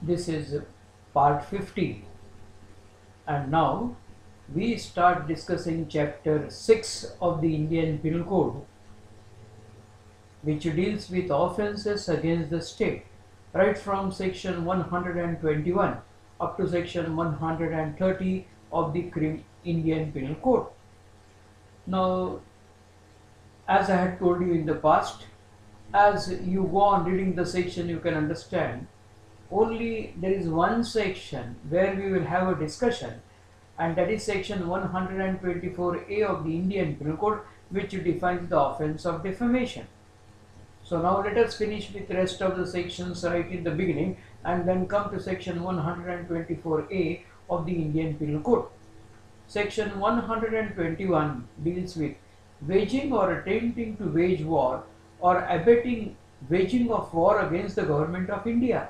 This is part 50, and now we start discussing chapter 6 of the Indian Penal Code, which deals with offences against the state, right from section 121 up to section 130 of the Indian Penal Code. Now, as I had told you in the past, as you go on reading the section, you can understand only there is one section where we will have a discussion, and that is section 124A of the Indian Penal Code, which defines the offence of defamation. So now let us finish with the rest of the sections right in the beginning and then come to section 124A of the Indian Penal Code. Section 121 deals with waging or attempting to wage war or abetting waging of war against the government of India.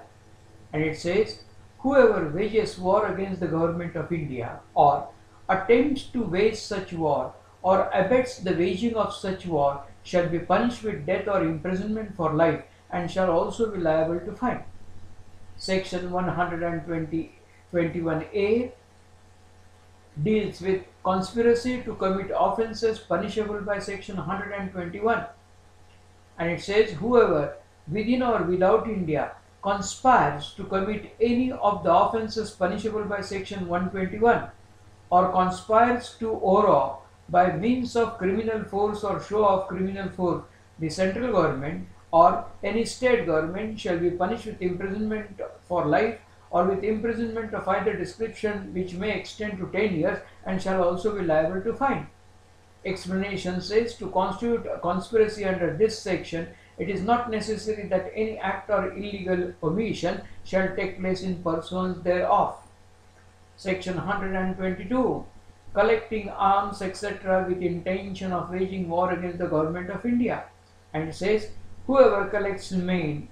And it says, whoever wages war against the government of India or attempts to wage such war or abets the waging of such war shall be punished with death or imprisonment for life and shall also be liable to fine. Section 121A deals with conspiracy to commit offences punishable by section 121. And it says, whoever within or without India conspires to commit any of the offences punishable by section 121 or conspires to overawe by means of criminal force or show of criminal force the central government or any state government shall be punished with imprisonment for life or with imprisonment of either description, which may extend to 10 years and shall also be liable to fine. Explanation says, to constitute a conspiracy under this section, it is not necessary that any act or illegal omission shall take place in pursuance thereof. Section 122, collecting arms, etc. with intention of waging war against the government of India. And it says, whoever collects men,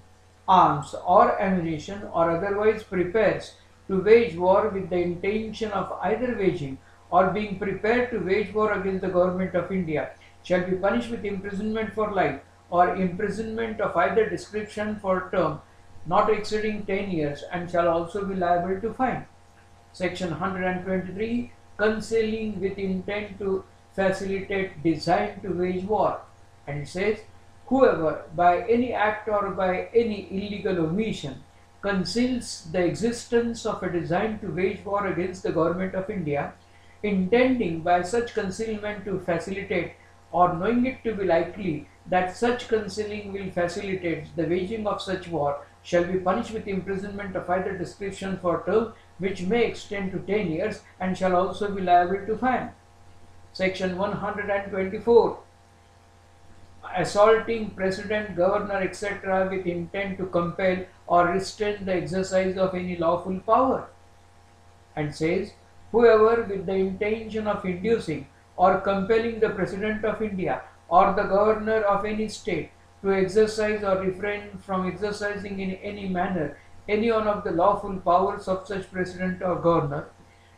arms or ammunition or otherwise prepares to wage war with the intention of either waging or being prepared to wage war against the government of India shall be punished with imprisonment for life or imprisonment of either description for term not exceeding 10 years and shall also be liable to fine. Section 123, concealing with intent to facilitate design to wage war. And it says, whoever by any act or by any illegal omission conceals the existence of a design to wage war against the government of India, intending by such concealment to facilitate or knowing it to be likely that such concealing will facilitate the waging of such war, shall be punished with imprisonment of either description for term which may extend to 10 years and shall also be liable to fine. Section 124, assaulting president, governor, etc. with intent to compel or restrain the exercise of any lawful power. And says, whoever with the intention of inducing or compelling the President of India or the Governor of any state to exercise or refrain from exercising in any manner any one of the lawful powers of such President or Governor,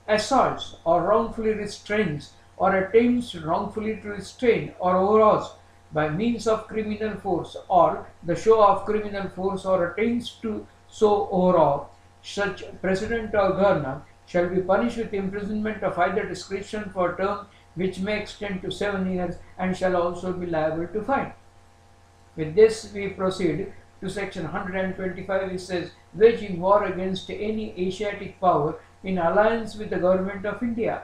assaults or wrongfully restrains or attempts wrongfully to restrain or overawes by means of criminal force or the show of criminal force or attempts to so overawe such President or Governor shall be punished with imprisonment of either description for term which may extend to 7 years and shall also be liable to fine. With this we proceed to section 125, which says, waging war against any Asiatic power in alliance with the government of India.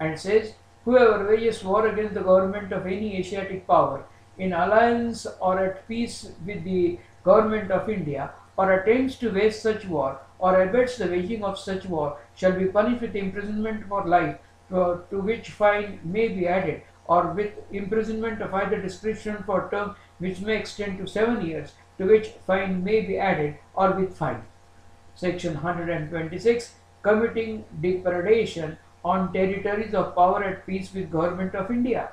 And says, whoever wages war against the government of any Asiatic power in alliance or at peace with the government of India or attempts to wage such war or abets the waging of such war shall be punished with imprisonment for life, to which fine may be added, or with imprisonment of either description for term which may extend to 7 years, to which fine may be added, or with fine. Section 126, committing depredation on territories of power at peace with government of India.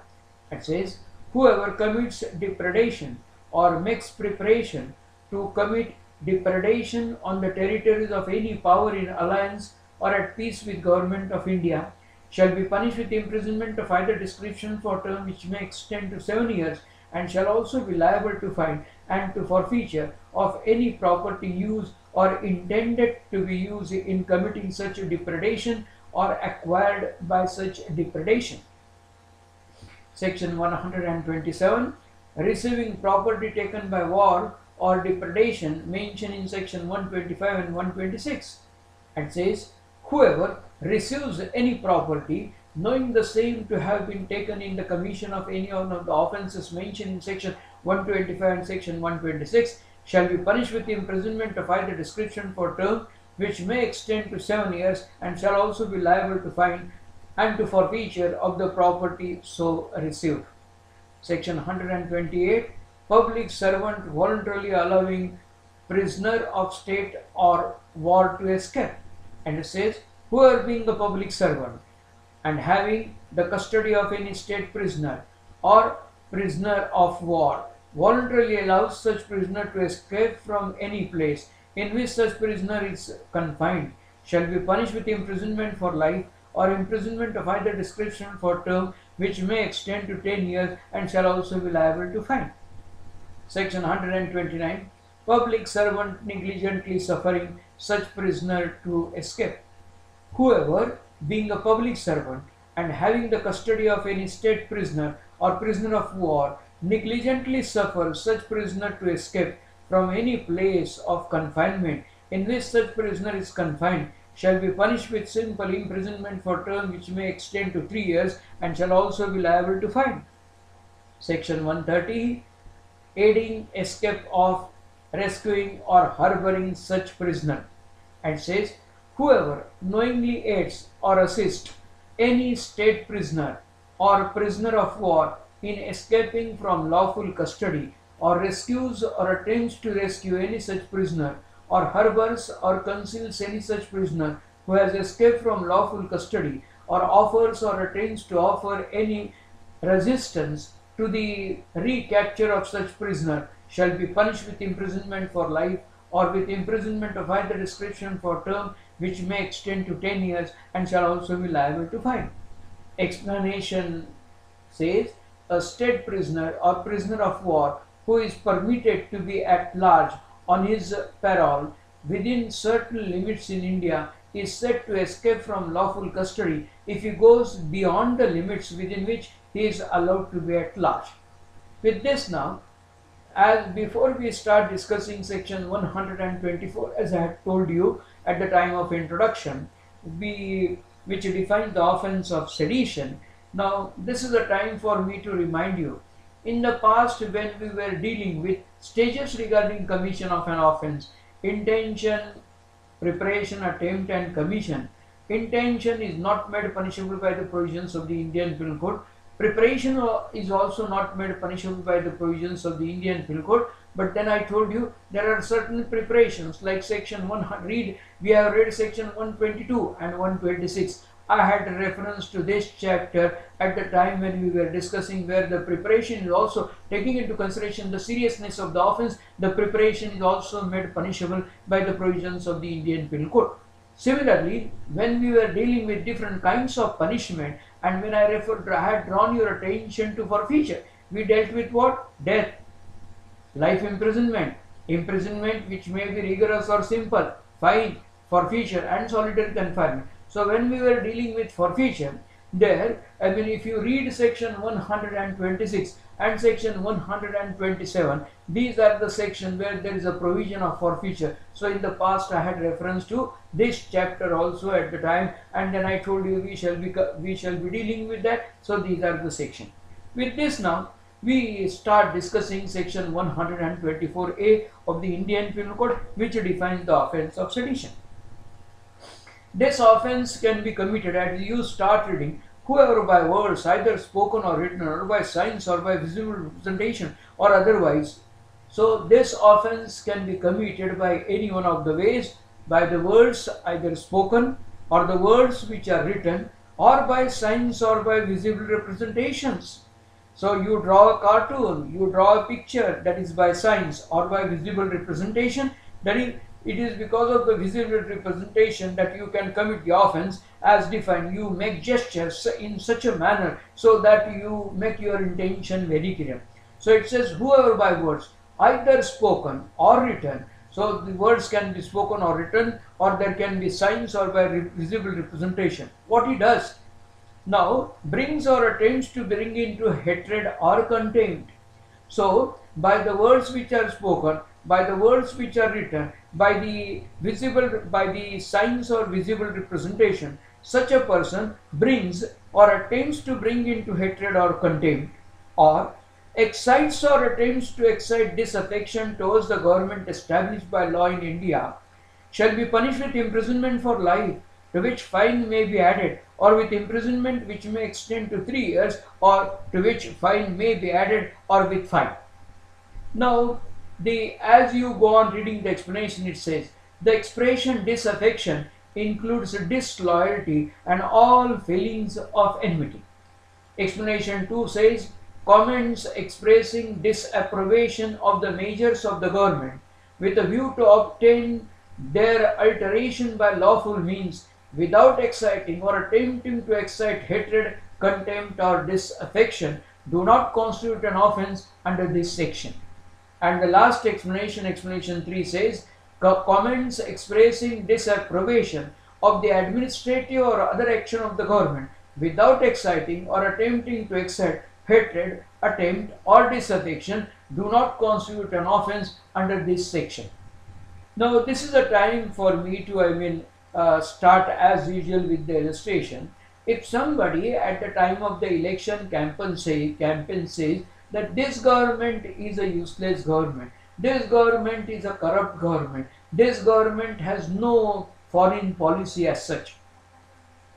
It says, whoever commits depredation or makes preparation to commit depredation on the territories of any power in alliance or at peace with government of India shall be punished with imprisonment of either description for term which may extend to 7 years and shall also be liable to fine, and to forfeiture of any property used or intended to be used in committing such depredation or acquired by such depredation. Section 127. Receiving property taken by war or depredation mentioned in section 125 and 126. It says, whoever receives any property knowing the same to have been taken in the commission of any one of the offences mentioned in section 125 and section 126 shall be punished with imprisonment of either description for term which may extend to 7 years, and shall also be liable to fine and to forfeiture of the property so received. Section 128. Public servant voluntarily allowing prisoner of state or war to escape. And it says, whoever being a public servant and having the custody of any state prisoner or prisoner of war voluntarily allows such prisoner to escape from any place in which such prisoner is confined shall be punished with imprisonment for life or imprisonment of either description for term which may extend to 10 years, and shall also be liable to fine. Section 129. Public servant negligently suffering such prisoner to escape. Whoever, being a public servant and having the custody of any state prisoner or prisoner of war, negligently suffers such prisoner to escape from any place of confinement in which such prisoner is confined, shall be punished with simple imprisonment for term which may extend to 3 years, and shall also be liable to fine. Section 130. Aiding escape of, rescuing or harboring such prisoner. And says, whoever knowingly aids or assists any state prisoner or prisoner of war in escaping from lawful custody, or rescues or attempts to rescue any such prisoner, or harbors or conceals any such prisoner who has escaped from lawful custody, or offers or attempts to offer any resistance to the recapture of such prisoner, shall be punished with imprisonment for life or with imprisonment of either description for term which may extend to 10 years, and shall also be liable to fine. Explanation says, a state prisoner or prisoner of war who is permitted to be at large on his parole within certain limits in India is said to escape from lawful custody if he goes beyond the limits within which he is allowed to be at large. With this now, as before we start discussing section 124, as I had told you at the time of introduction, which defines the offense of sedition. Now this is the time for me to remind you, in the past when we were dealing with stages regarding commission of an offense, intention, preparation, attempt and commission. Intention is not made punishable by the provisions of the Indian Penal Code. Preparation is also not made punishable by the provisions of the Indian Penal Code. But then I told you there are certain preparations like section 100. We have read section 122 and 126. I had a reference to this chapter at the time when we were discussing, where the preparation is also taking into consideration the seriousness of the offense. The preparation is also made punishable by the provisions of the Indian Penal Code. Similarly, when we were dealing with different kinds of punishment, and when I had drawn your attention to forfeiture, we dealt with what? Death, life imprisonment, imprisonment which may be rigorous or simple, fine, forfeiture and solitary confinement. So when we were dealing with forfeiture, there, I mean, if you read section 126 and section 127, these are the sections where there is a provision of forfeiture. So in the past I had reference to this chapter also at the time, and then I told you we shall be dealing with that. So these are the sections. With this now, we start discussing section 124A of the Indian Penal Code, which defines the offense of sedition. This offense can be committed, as you start reading, whoever by words, either spoken or written, or by signs or by visible representation or otherwise. So this offense can be committed by any one of the ways, by the words either spoken or the words which are written, or by signs or by visible representations. So you draw a cartoon, you draw a picture, that is by signs, or by visible representation, that is, it is because of the visible representation that you can commit the offense as defined. You make gestures in such a manner so that you make your intention very clear. So it says, whoever by words either spoken or written. So the words can be spoken or written, or there can be signs or by visible representation. What he does now, brings or attempts to bring into hatred or contempt. So by the words which are spoken, by the words which are written, by the signs or visible representation, such a person brings or attempts to bring into hatred or contempt, or excites or attempts to excite disaffection towards the government established by law in India, shall be punished with imprisonment for life, to which fine may be added, or with imprisonment which may extend to 3 years, or to which fine may be added, or with fine. Now, as you go on reading the explanation, it says, the expression disaffection includes disloyalty and all feelings of enmity. Explanation 2 says, comments expressing disapprobation of the measures of the government with a view to obtain their alteration by lawful means without exciting or attempting to excite hatred, contempt or disaffection do not constitute an offence under this section. And the last explanation, explanation 3 says, comments expressing disapprobation of the administrative or other action of the government without exciting or attempting to excite hatred, attempt or disaffection do not constitute an offence under this section. Now this is a time for me to start as usual with the illustration. If somebody at the time of the election campaign says that this government is a useless government, this government is a corrupt government, this government has no foreign policy as such.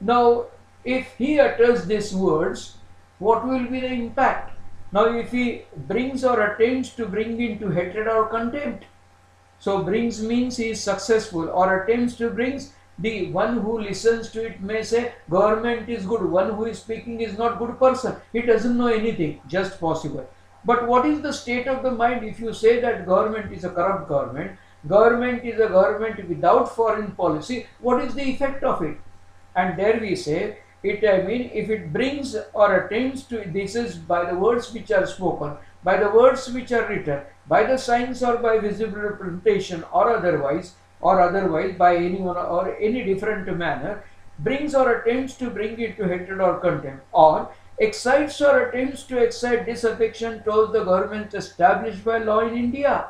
Now if he utters these words, what will be the impact? Now if he brings or attempts to bring into hatred or contempt, so brings means he is successful, or attempts to brings, the one who listens to it may say government is good, one who is speaking is not good person, he doesn't know anything, just possible. But what is the state of the mind if you say that government is a corrupt government, government is a government without foreign policy, what is the effect of it? And there we say, if it brings or attempts to, this is by the words which are spoken, by the words which are written, by the signs or by visible representation or otherwise by anyone or any different manner, brings or attempts to bring it to hatred or contempt, or excites or attempts to excite disaffection towards the government established by law in India.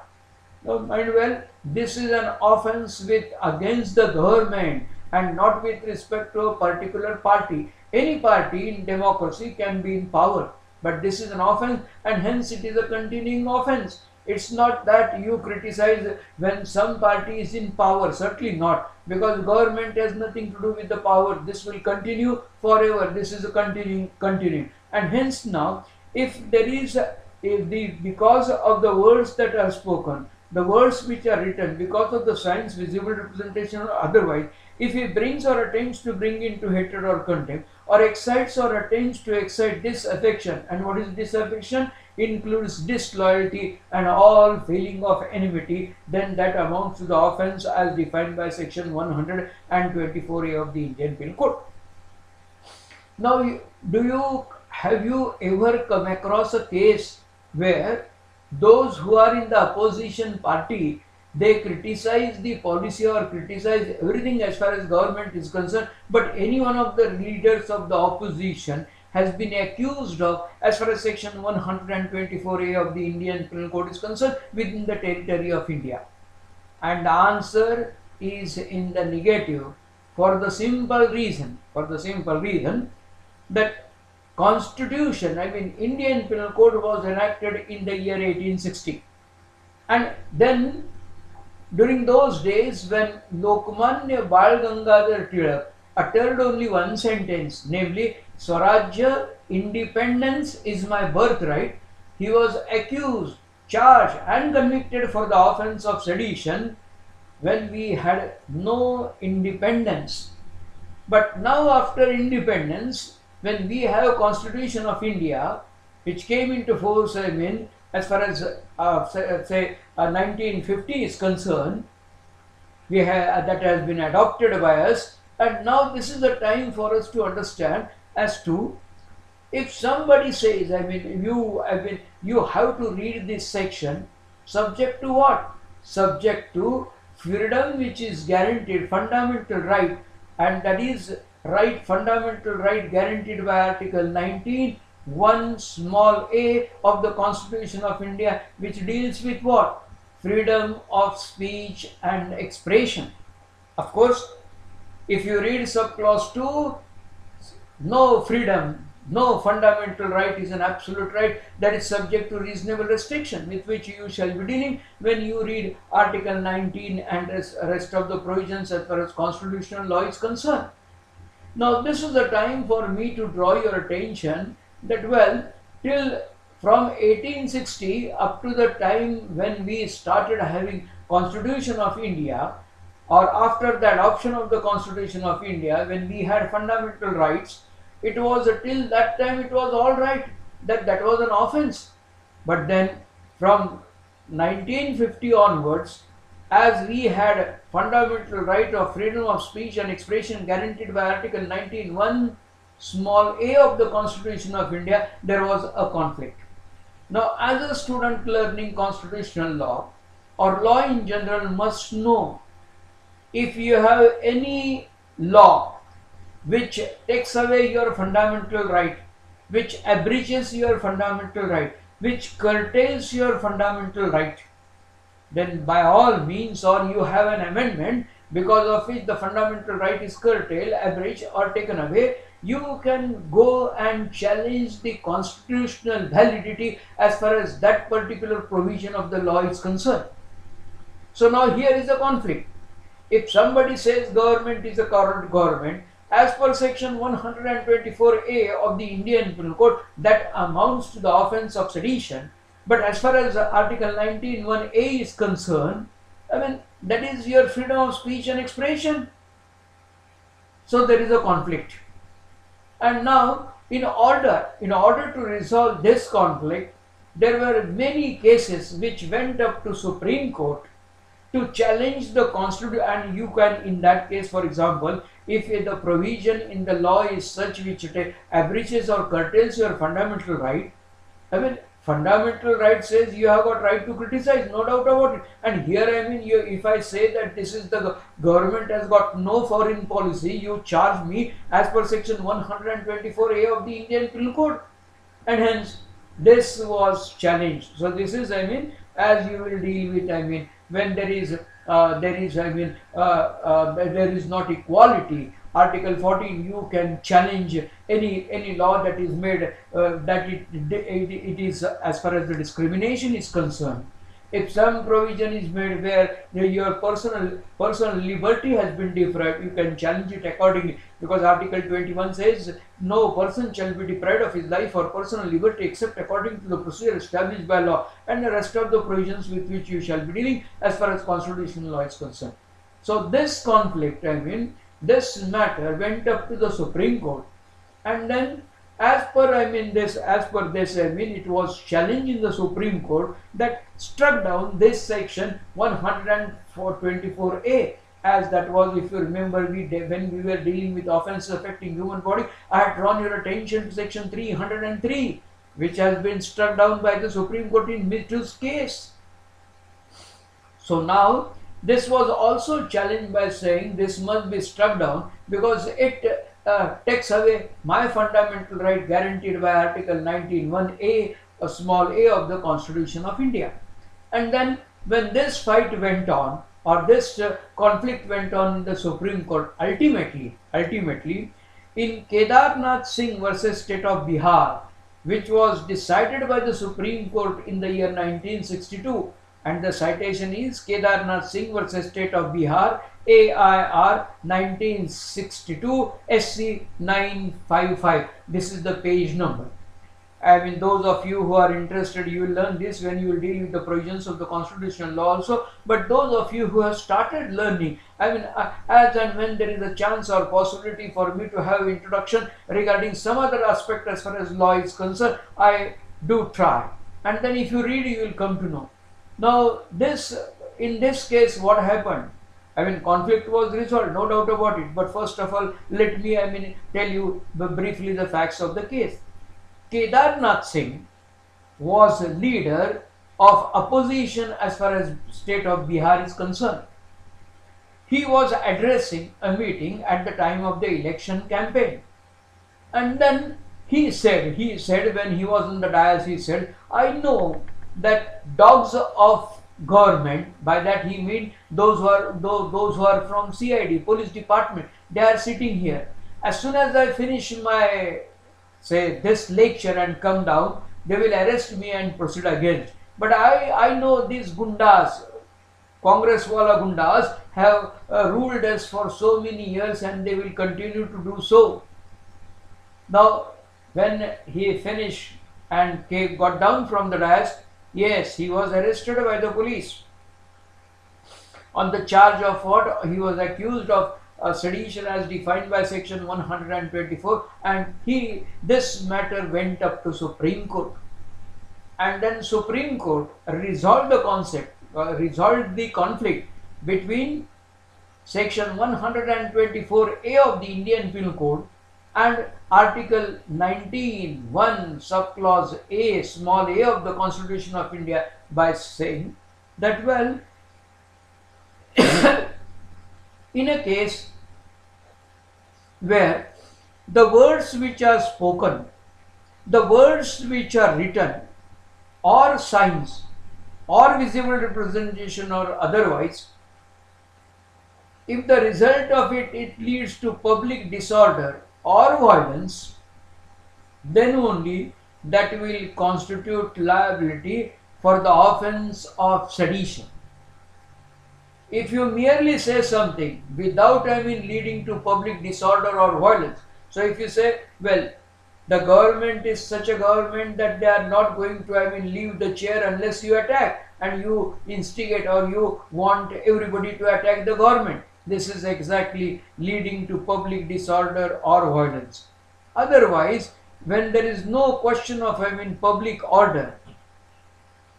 Now mind well, this is an offence against the government and not with respect to a particular party. Any party in democracy can be in power, but this is an offence and hence it is a continuing offence. It's not that you criticize when some party is in power, certainly not, because government has nothing to do with the power. This will continue forever. This is a continuing. And hence now, if there is because of the words that are spoken, the words which are written, because of the signs, visible representation or otherwise, if he brings or attempts to bring into hatred or contempt, or excites or attempts to excite disaffection, and what is disaffection? Includes disloyalty and all feeling of enmity, then that amounts to the offence as defined by section 124A of the Indian Penal Code. Now, have you ever come across a case where those who are in the opposition party, they criticize the policy or criticize everything as far as government is concerned, but any one of the leaders of the opposition has been accused of, as far as section 124A of the Indian Penal Code is concerned, within the territory of India? And the answer is in the negative, for the simple reason that Constitution, Indian Penal Code was enacted in the year 1860, and then during those days when Lokmanya Bal Gangadhar Tilak uttered only one sentence, namely Swarajya, independence is my birthright, he was accused, charged and convicted for the offence of sedition when we had no independence. But now after independence, when we have Constitution of India, which came into force, as far as 1950 is concerned, that has been adopted by us, and now this is the time for us to understand as to, if somebody says, you have to read this section Subject to what? Subject to freedom which is guaranteed, fundamental right, and that is right, fundamental right guaranteed by Article 19, 1 small a of the Constitution of India, which deals with what? Freedom of speech and expression. Of course, if you read subclause 2, no freedom, no fundamental right is an absolute right that is subject to reasonable restriction, with which you shall be dealing when you read Article 19 and rest of the provisions as far as constitutional law is concerned. Now, this is the time for me to draw your attention that, well, till from 1860 up to the time when we started having Constitution of India, or after the adoption of the Constitution of India, when we had fundamental rights, it was till that time it was all right, that was an offense. But then from 1950 onwards, as we had fundamental right of freedom of speech and expression guaranteed by Article 19, 1 small a of the Constitution of India, there was a conflict. Now, as a student learning constitutional law or law in general must know, if you have any law which takes away your fundamental right, which abridges your fundamental right, which curtails your fundamental right, then by all means, or you have an amendment because of which the fundamental right is curtailed, abridged or taken away, you can go and challenge the constitutional validity as far as that particular provision of the law is concerned. So now here is a conflict. If somebody says government is a corrupt government, as per section 124A of the Indian Penal Code, that amounts to the offence of sedition. But as far as Article 19, 1A is concerned, I mean, that is your freedom of speech and expression. So there is a conflict. And now, in order to resolve this conflict, there were many cases which went up to Supreme Court to challenge the Constitution. And you can, in that case, for example, if the provision in the law is such which abridges or curtails your fundamental right, I mean, fundamental right says you have got right to criticize, no doubt about it. And here, I mean, if I say that this is the government has got no foreign policy, you charge me as per section 124A of the Indian Penal Code, and hence this was challenged. So this is, I mean, as you will deal with, I mean, when there is not equality, Article 14, you can challenge any law that is made that it is as far as the discrimination is concerned. If some provision is made where your personal liberty has been deprived, you can challenge it accordingly, because Article 21 says no person shall be deprived of his life or personal liberty except according to the procedure established by law, and the rest of the provisions with which you shall be dealing as far as constitutional law is concerned. So this conflict, I mean, this matter went up to the Supreme Court, and then as per this, it was challenged in the Supreme Court that struck down this section 124A, as that was, if you remember, when we were dealing with offences affecting human body, I had drawn your attention to section 303, which has been struck down by the Supreme Court in Mitchell's case. So now this was also challenged by saying this must be struck down because it takes away my fundamental right guaranteed by Article 19, 1A, a small a of the Constitution of India. And then when this fight went on, or this conflict went on in the Supreme Court, ultimately in Kedarnath Singh versus State of Bihar, which was decided by the Supreme Court in the year 1962, and the citation is Kedarnath Singh versus State of Bihar, AIR 1962 SC 955. This is the page number. I mean, those of you who are interested, you will learn this when you will deal with the provisions of the constitutional law also. But those of you who have started learning, I mean, as and when there is a chance or possibility for me to have introduction regarding some other aspect as far as law is concerned, I do try. And then if you read, you will come to know. Now, in this case, what happened? I mean, conflict was resolved, no doubt about it. But first of all, let me, tell you briefly the facts of the case. Kedarnath Singh was a leader of opposition as far as state of Bihar is concerned. He was addressing a meeting at the time of the election campaign. And then he said when he was on the dais, he said, I know that dogs of government, by that he means those who are from CID, police department, they are sitting here. As soon as I finish my, say, this lecture and come down, they will arrest me and proceed against. But I know these gundas, Congress wala gundas, have ruled us for so many years and they will continue to do so. Now, when he finished and got down from the dais, yes, he was arrested by the police on the charge of what? He was accused of sedition as defined by section 124, and this matter went up to Supreme Court. And then Supreme Court resolved the conflict between section 124A of the Indian Penal Code and Article 19(1) subclause A, small a of the Constitution of India, by saying that, well, in a case where the words which are spoken, the words which are written, or signs, or visible representation or otherwise, if the result of it leads to public disorder or violence, then only that will constitute liability for the offense of sedition. If you merely say something without, leading to public disorder or violence, so if you say, well, the government is such a government that they are not going to, leave the chair unless you attack, and you instigate or you want everybody to attack the government, this is exactly leading to public disorder or violence. Otherwise, when there is no question of, public order,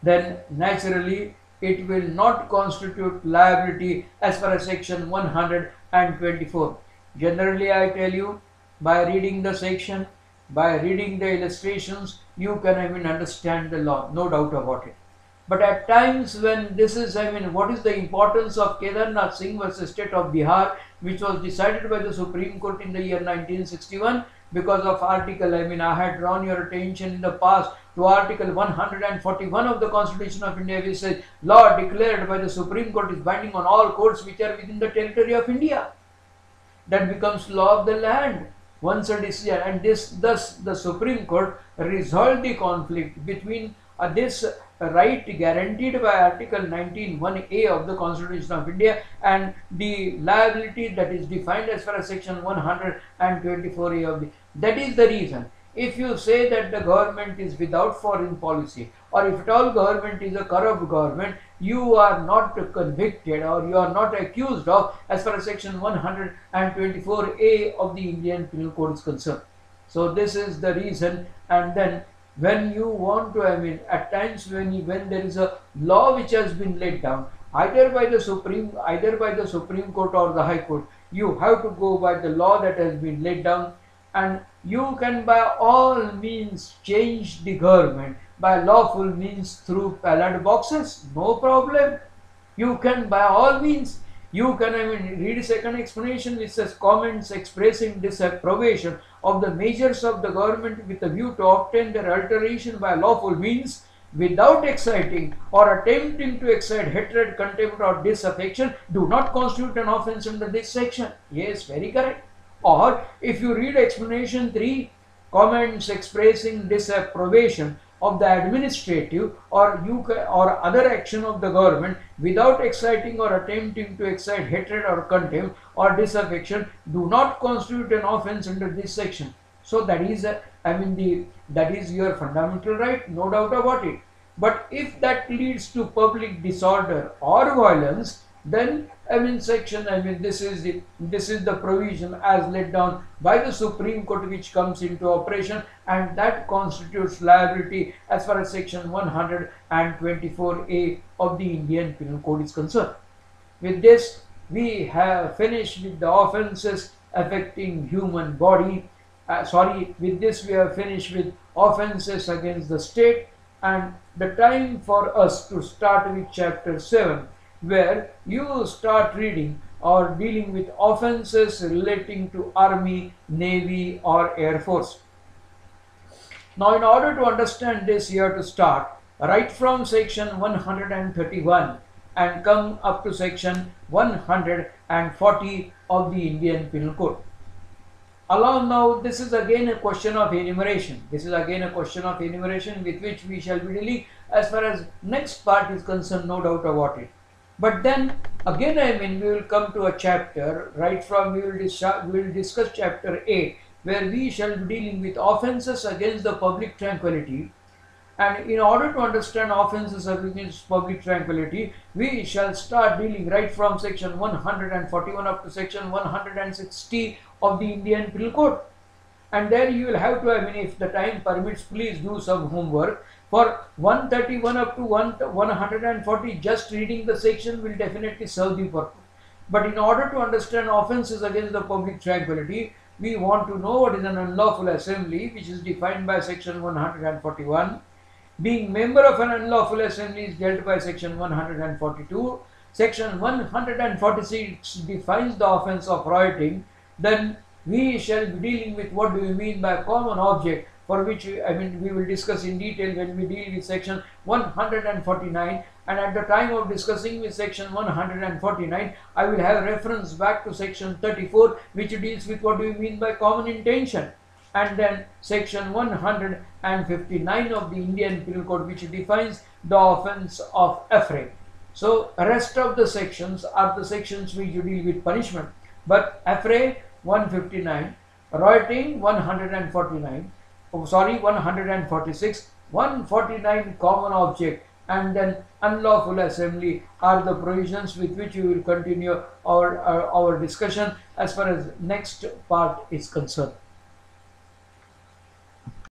then naturally it will not constitute liability as per section 124. Generally, I tell you, by reading the section, by reading the illustrations, you can understand the law, no doubt about it. But at times when this is, what is the importance of Kedarnath Singh versus State of Bihar, which was decided by the Supreme Court in the year 1961, because of article, I had drawn your attention in the past to article 141 of the Constitution of India, which says, law declared by the Supreme Court is binding on all courts which are within the territory of India. That becomes law of the land once a decision, and thus the Supreme Court resolved the conflict between this right guaranteed by Article 19(1)(a) of the Constitution of India and the liability that is defined as far as section 124(a) of the. That is the reason. If you say that the government is without foreign policy, or if at all government is a corrupt government, you are not convicted or you are not accused of as far as section 124(a) of the Indian Penal Code is concerned. So this is the reason. And then when you want to, at times when there is a law which has been laid down, either by the Supreme Court or the High Court, you have to go by the law that has been laid down, and you can by all means change the government by lawful means through ballot boxes, no problem. You can by all means, you can read second explanation which says comments expressing disapprobation of the measures of the government with a view to obtain their alteration by lawful means without exciting or attempting to excite hatred, contempt or disaffection do not constitute an offence under this section. Yes, very correct. Or if you read explanation 3, comments expressing disapprobation of the administrative or other action of the government without exciting or attempting to excite hatred or contempt or disaffection do not constitute an offence under this section. So that is that is your fundamental right, no doubt about it. But if that leads to public disorder or violence, then section this is the provision as laid down by the Supreme Court which comes into operation, and that constitutes liability as far as section 124(a) of the Indian Penal Code is concerned. With this, we have finished with the offences affecting human body. With this we have finished with offences against the state, and the time for us to start with chapter 7, where you start reading or dealing with offenses relating to Army, Navy or Air Force. Now, in order to understand this, you have to start right from section 131 and come up to section 140 of the Indian Penal Code. Allow now, this is again a question of enumeration. This is again a question of enumeration with which we shall be dealing as far as next part is concerned, no doubt about it. But then again, we will come to a chapter right from, we will discuss chapter 8, where we shall be dealing with offences against the public tranquility. And in order to understand offences against public tranquility, we shall start dealing right from section 141 up to section 160 of the Indian Penal Code. And there you will have to, if the time permits, please do some homework. For 131 up to 140, just reading the section will definitely serve the purpose. But in order to understand offences against the public tranquility, we want to know what is an unlawful assembly, which is defined by section 141. Being member of an unlawful assembly is dealt by section 142. Section 146 defines the offence of rioting. Then we shall be dealing with what do we mean by common object, for which we will discuss in detail when we deal with section 149. And at the time of discussing with section 149, I will have reference back to section 34, which deals with what do we mean by common intention. And then section 159 of the Indian Penal Code, which defines the offence of affray. So rest of the sections are the sections which deal with punishment. But affray 159, rioting 149, 146, 149 common object, and then unlawful assembly are the provisions with which we will continue our discussion as far as next part is concerned.